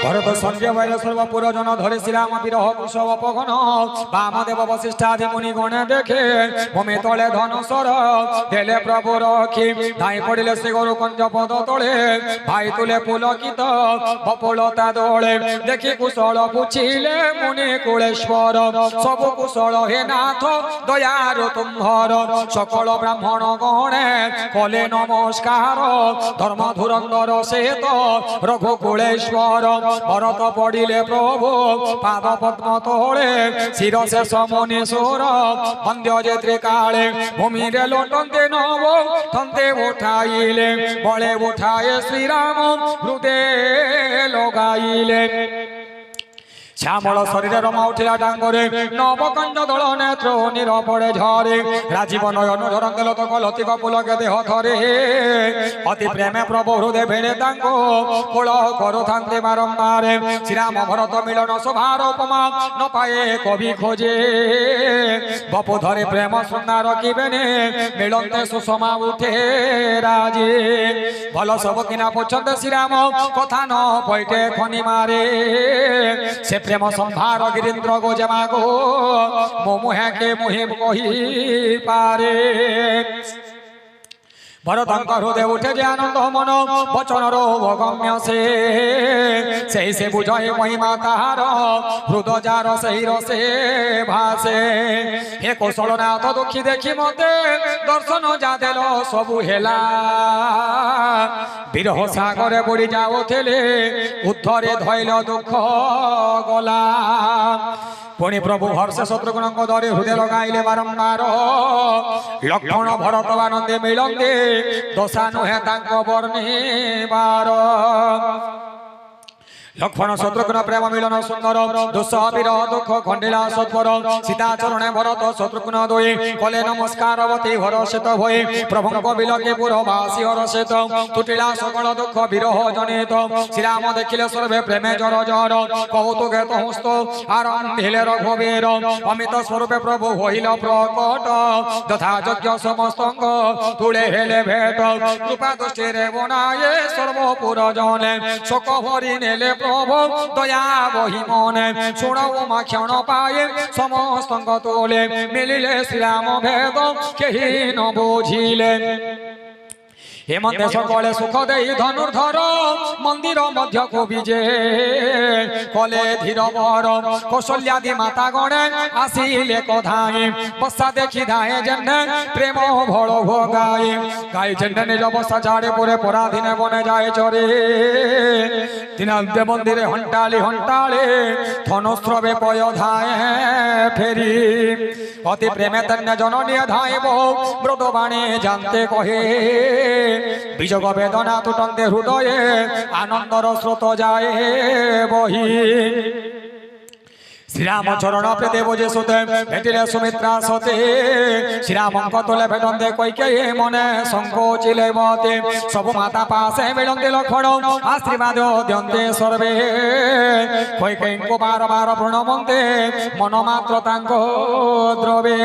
ভরত সঞ্জয় বাইরে সর্বপুরজন ধরে শ্রীরাম বিরহ কুশব পগন বামদেব বশিষ্ঠাদি মুনি গণে দেখে ভূমি তলে ধনুসর দেলে প্রভু রক্ষী ধাই পড়িলে সে গরু কঞ্জ পদ তলে ভাই তুলে পুলকিত বপুলতা দোলে দেখি কুশল পুছিলে মুনি কুলেশ্বর সবু কুশল হে নাথ দয়ার তুম্ভর সকল ব্রাহ্মণ গণে কলে নমস্কার ধর্ম ধুরন্ধর সেত রঘুকুলেশ্বর ভরত পড়িলে প্রভু পাদ পদ্ম তোলে শিরশেষ মুনীশ্বর বন্দ্য যে ত্রিকালে ভূমিরে লোটন্তে নব তন্তে উঠাইলে বলে উঠায় শ্রীরাম হৃদে লগাইলে শ্যামল শরীরে রমা উঠিলা ডাঙ্গরে নবকঞ্জ দল নেত্র নিরপড়ে ঝরে রাজীব নয়ন ঝরন্তে লতক লতিক পুলকে দেহ ধরে অতি প্রেমে প্রভু হৃদে ভেড়ে তাঙ্ক কোল করু থাকতে বারম্বারে শ্রীরাম ভরত মিলন শোভার উপমা ন পায়ে কবি খোঁজে বপু ধরে প্রেম শৃঙ্গার রকিবেনে মিলন্তে সুষমা উঠে রাজে ভাল সব কিনা পছন্দ শ্রীরাম কথা ন পৈটে খনি মারে সে প্রেম সম্ভার গিরিন্দ্র গো জমা গো মোহে মোহে কহি পারে ভরতঙ্ক হৃদয় উঠে যে আনন্দ মন বচনর অগম্য সেই সে বুঝে মহিমা তাহার হৃদ যার সেই রসে ভাসে হে কৌশলনাথ দুঃখী দেখি মতে দর্শন যা দেল সবু হেলা বিরহ সাগরে বুড়ি যাওলে উদ্ধরে ধইল দুঃখ গলা পুଣି প্রভু হর্ষে শত্রুঘ্নঙ্ক ধরে হৃদয় লগাইলে বারম্বার লক্ষ্মণ ভরত আনন্দে মিলন্দে দশা নুহে তাঙ্ক বর্ণিবার লক্ষ্মণ শত্রুঘ্ন প্রেম মিলন সুন্দর দুঃসহ বিরহ দুঃখ খণ্ডিলা সৎপর সীতা চরণে ভরত শত্রুঘ্ন দোয়ে কলে নমস্কার অবতি হরষিত হয়ে প্রভুঙ্ক বিলকে পুরবাসী হরষিত তুটিলা সকল দুঃখ বিরহ জনিত শ্রীরাম দেখিলে সর্বে প্রেমে জর জর কৌতুকে তহস্ত আরম্ভিলে রঘুবীর অমিত স্বরূপে প্রভু হইল প্রকট যথাযোগ্য সমস্তঙ্গ তুলে হেলে ভেট কৃপা দৃষ্টিরে বনায়ে সর্বপুর জনে শোক ভরি নেলে প্রভু দয়া বহি মনে শুণৌ মা ক্ষণ পায়ে সমস্তঙ্গ তোলে মিলিলে শ্রীরাম ভেদ কেহি ন বুঝিলে হেমন্তে সকলে সুখ দেই ধনুর্ধর মন্দির মধ্য কবিজে কলে ধীর বর কৌশল্যাদি মাতা গণে আসিলে কথায় বসা দেখি ধায়ে জেন্ডে প্রেম ভল ভোগায় গাই জেন্ডে নিজ বসা ঝাড়ে পরে পরাধীনে বনে যায় চরে দিনান্তে মন্দিরে হন্টালি হন্টালে ধনুস্রবে পয় ধায় ফেরি অতি প্রেমে তন্য জননী ধাইব ব্রতবাণী জানতে কহে বিযোগ বেদনা তুটন্তে হৃদয়ে আনন্দর স্রোত যায় বহি শ্রীরাম চরণ পেতে বোঝে সুতে ভেটিলে সুমিত্রা সতে শ্রীরামঙ্ক তোলে ভেটন্তে কৈকে মনে সংকোচিলে মতে সবু মাতা পাশে মিলন্তে লক্ষ্মণ আশীর্বাদ দ্যন্তে সর্বে কৈকেয়ীঙ্কু বার বার প্রণমন্তে মন মাত্র তাঙ্ক দ্রবে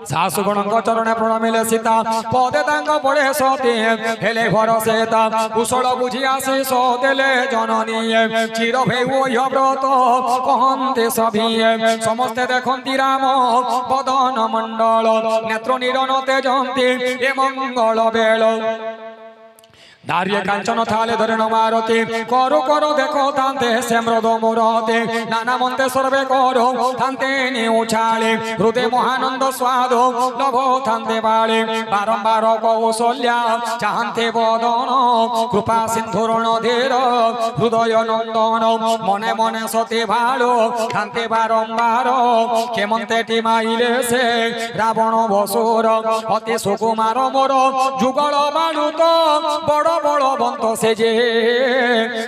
শাশুগণঙ্ক চরণে প্রণমিলে সীতা পদে তাঙ্ক পড়ে সতে হেলে ভরসে তা কুশল বুঝি আসি সদেলে জননী চির ভেউ ব্রত কহন্তে সভিয়ে সমস্তে দেখন্তি রাম বদন মণ্ডল নেত্র নিরন তেজন্তি এ মঙ্গল বেল দাঁড়িয়ে কাঞ্চন থালে ধরে নমারতি করো করো দেখো তান্তে সে মৃদ মুরতে নানা মন্তে সর্বে করো তান্তে নি উছালে হৃদয় মহানন্দ স্বাদ লভ থান্তে বাড়ে বারম্বার কৌশল্যা চাহান্তে বদন কৃপা সিন্ধুর নদীর হৃদয় নন্দন মনে মনে সতে ভালো থান্তে বারম্বার কেমন্তে টিমাইলে সে রাবণ বসুর অতি সুকুমার মোর যুগল বালুত বড় বলবন্ত সেজে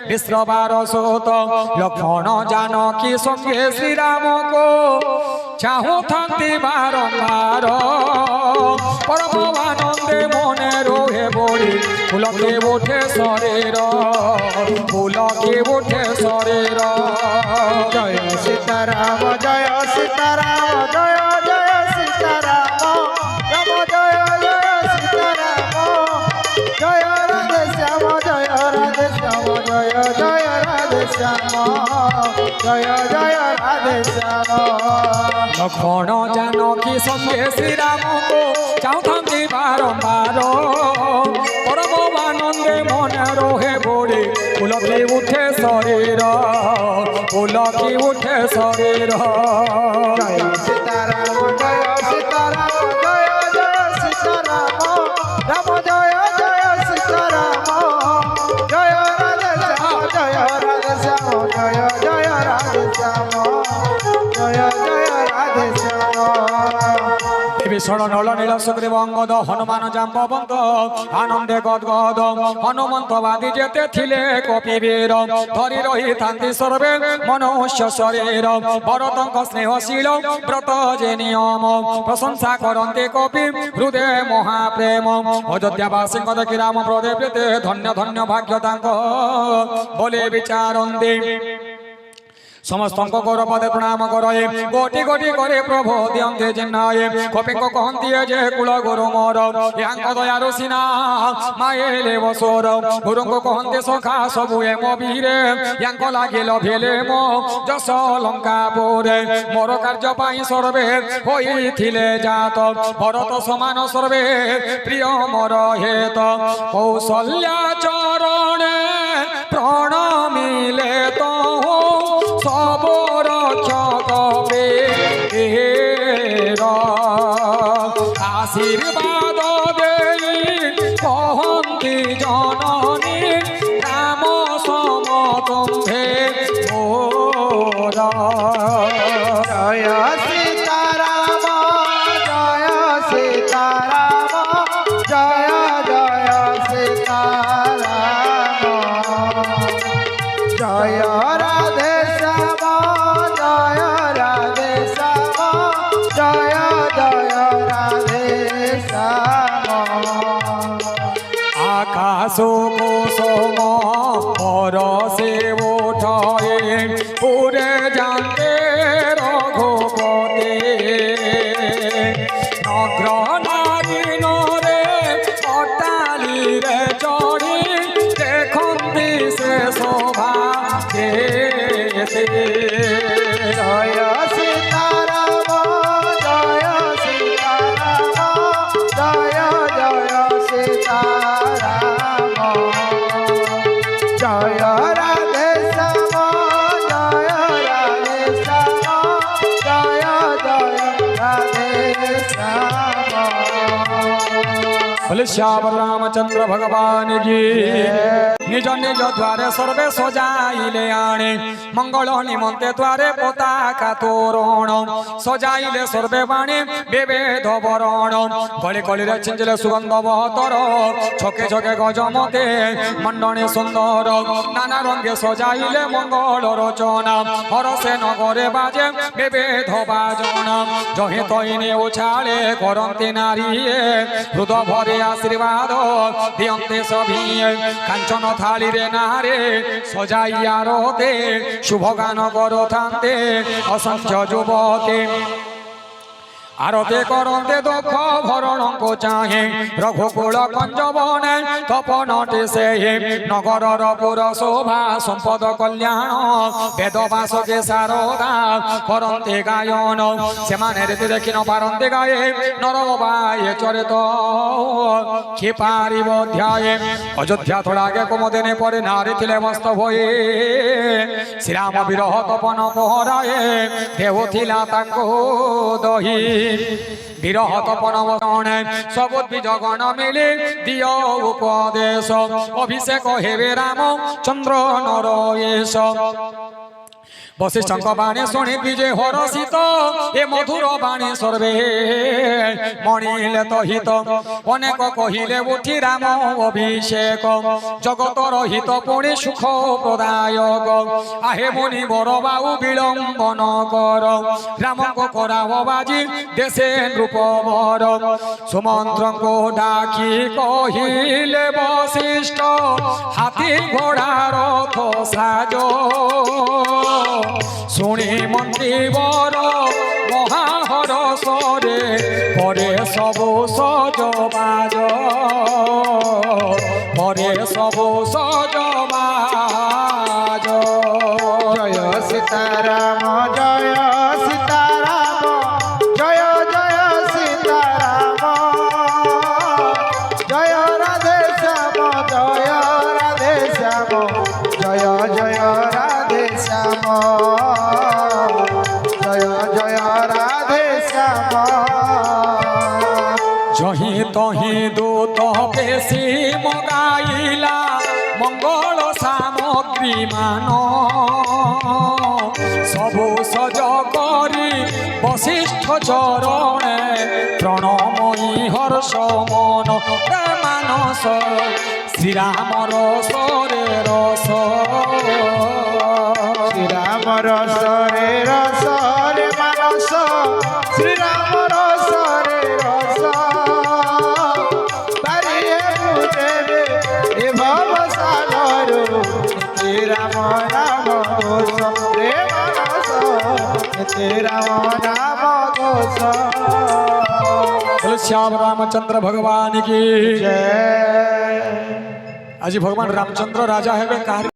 বিশ্রবার সুত লক্ষ্মণ জানকী সঙ্গে শ্রীরাম কো চাহু থাকতে বারম্বার পরমানন্দে মনে রোহে বড়ি পুলকে ওঠে শরীর পুলকে ওঠে শরীর জয় সীতারাম জয় সীতারাম জয় জয় সীতারাম রাম জয় জয় সীতারাম জয় রাধে শ্যাম জয় রাধে শ্যাম জয় জয় জয় রাধে শ্যাম জয় জয় রাধে শ্যাম লক্ষণ জানকী সঙ্গে শ্রীরামকে চাউথান্তি বারম্বার পরম আনন্দে মনে রহে বড়ে পুলকি উঠে শরীর পুলকি উঠে শরীর জয় সীতারাম জয় সীতারাম জয় জয় সীতারাম রাম জয় জয় সীতারাম জয় রাধে শ্যাম জয় রাধে শ্যাম জয় জয় রাধে শ্যাম জয় জয় রাধে শ্যাম বিভীষণ নল নীল সুগ্রীব অঙ্গদ হনুমান জাম্ববন্ত আনন্দে গদগদ হনুমন্ত বাদি যেতে থিলে কপিবীর ধরি রহিথান্তি সর্বে মনুষ্য শরীর ভরতঙ্ক স্নেহশীল ব্রত যে নিয়ম প্রশংসা করন্তি কপি হৃদে মহাপ্রেম অযোধ্যাবাসীঙ্ক দেখি রাম প্রদে প্রীতে ধন্য ধন্য ভাগ্য তাঙ্ক বলে বিচারন্তি সমস্ত গৌরপদে প্রণাম করে কোটি কোটি করে প্রভু দিয়ন্তে জেনায় কপিঙ্ক কহন্তি যে কুল গুরু মোর ইয়াঙ্ক দয়ারু সিনা মায়েলে বসর গুরুঙ্ক কহন্তে সখা সবু এ মবীরে ইয়াঙ্ক লাগিল ভেলে মো যশ লঙ্কা পুরে মোর কার্য পাই সর্বে হইছিলে জাত ভরত সমান সর্বে প্রিয় মোর হেত কৌশল্যা চরণে প্রণমিলে তো সবরক্ষক আশীর্বাদ দেই কহন্তি জননী রাম সমতম্ভে মোর জয় সীতারাম জয় সীতারাম জয় জয় সীতারাম জয় রাধে শ্যাম জয় রাধে শ্যাম জয় জয় রাধে শ্যাম আকাশ কুসুম পরশে ওঠে পুরে জানতে রঘুপতে নগ্র নারী নরে অট্টালিরে চড়ি দেখন্তি সে শোভা জয় সীতারাম জয় সীতারাম জয় জয় সীতারাম জয় রাধে শ্যাম জয় রাধে শ্যাম জয় জয় রাধে শ্যাম বলে শ্যাম রামচন্দ্র ভগবান জি নিজ নিজ দ্বারে সর্বে সজাইলে আনে মঙ্গল নিমন্তে দ্বারে পতাকা তোরণ সজাইলে সর্বে বাণী বিবেধ বরণ কলি কলিরে ছিঞ্চিলে সুগন্ধ বহতর ছকে ছকে গজমতে মণ্ডনে সুন্দর নানা রঙে সজাইলে মঙ্গল রচনা হরসে নগরে বাজে বিবেধ বাজনা জহে তৈনে উছালে করন্তি নারী হৃদ ভরে আশীর্বাদ দিয়ন্তে সভিয়ে কাঞ্চন থালিরে নারে সজাইয়া রতে শুভ গান করথান্তে অসংখ্য যুবতে আরতে করন্তে দক্ষ ভরণঙ্ক চাহে রঘুকুল কঞ্জবনে তপনটে সে নগরর পুর শোভা সম্পদ কল্যাণ বেদবাসকে সারদা করন্তে গায়ন সেমানে রীতি দেখি ন পারন্তে গায়ে নরবায়ে চরিত কি পারিব অধ্যায়ে অযোধ্যা থোড়াকে কুমদিনে পরে নারী ଥିଲେ মস্ত ভয়ে শ্রীরাম বিরহ তপন পহরায়ে দেহ থিলা তাঙ্কু দহি বিরহ তপন বনে সবুদ্ভিজ গণ মিলি দিয় উপদেশ অভিষেক হেবে রাম চন্দ্র নরয়েশ বশিষ্ঠଙ୍କ বাণী শুনি বিজে হরষিত এ মধুর বাণী সর্বে মণিলে তহিত অনেক কহিলে উঠি রাম অভিষেক জগতর হিত পুণি সুখ প্রদায়ক আহে মুনি বর বাউ বিলম্বন কর রামঙ্ক করাব বাজি দেশে নৃপবর সুমন্ত্রঙ্ক ডাকি কহিলে বশিষ্ঠ হাতি ঘোড়া রথ সাজ শুনি মন্ত্রী বর মহাহর সরে পরে সবু সজবাজ পরে সবু সজবাজ সীতারাম জয় সীতারাম জয় জয় সীতারাম জয় রাধে শ্যাম জয় রাধে শ্যাম জয় জয় রাধে শ্যাম জয় জয় রাধে শ্যাম জহি তহি দূত বেশি মগাইলা মঙ্গল সামগ্রী মান সবু সজ করি বশিষ্ঠ চরণে প্রণময়ী হর্ষ মন মানস শ্রীরাম রসরে রস শ্রীরাম রসরে রসরে মানস শ্রীরাম রসরে রস বারিয়ে বুঝেবে এ ভব সাগর শ্রীরাম নাম ঘোষ রে মানস শ্রীরাম নাম ঘোষ बोलो श्याम रामचंद्र भगवान की জয় आज भगवान रामचंद्र राजा है